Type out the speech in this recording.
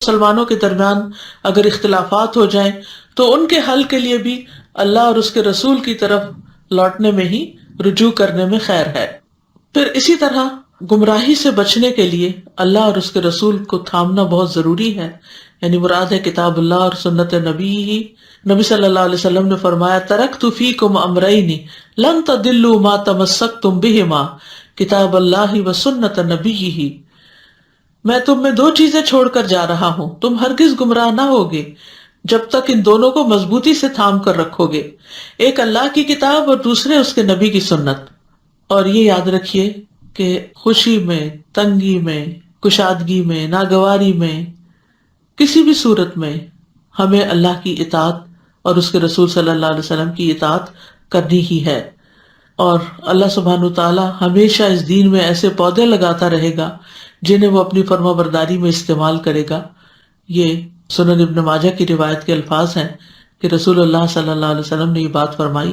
مسلمانوں کے درمیان اگر اختلافات ہو جائیں تو ان کے حل کے لیے بھی اللہ اور اس کے رسول کی طرف لوٹنے میں ہی رجوع کرنے میں خیر ہے۔ پھر اسی طرح گمراہی سے بچنے کے لیے اللہ اور اس کے رسول کو تھامنا بہت ضروری ہے، یعنی مراد ہے کتاب اللہ اور سنت نبی ہی۔ نبی صلی اللہ علیہ وسلم نے فرمایا ترکت فیکم امرین لن تضلوا ما تمسکتم بہما کتاب اللہ و سنت نبیہ، میں تم میں دو چیزیں چھوڑ کر جا رہا ہوں، تم ہرگز گمراہ نہ ہوگے جب تک ان دونوں کو مضبوطی سے تھام کر رکھو گے، ایک اللہ کی کتاب اور دوسرے اس کے نبی کی سنت۔ اور یہ یاد رکھیے کہ خوشی میں، تنگی میں، کشادگی میں، ناگواری میں، کسی بھی صورت میں ہمیں اللہ کی اطاعت اور اس کے رسول صلی اللہ علیہ وسلم کی اطاعت کرنی ہی ہے۔ اور اللہ سبحانہ تعالی ہمیشہ اس دین میں ایسے پودے لگاتا رہے گا جنہیں وہ اپنی فرما برداری میں استعمال کرے گا۔ یہ سنن ابن ماجہ کی روایت کے الفاظ ہیں کہ رسول اللہ صلی اللہ علیہ وسلم نے یہ بات فرمائی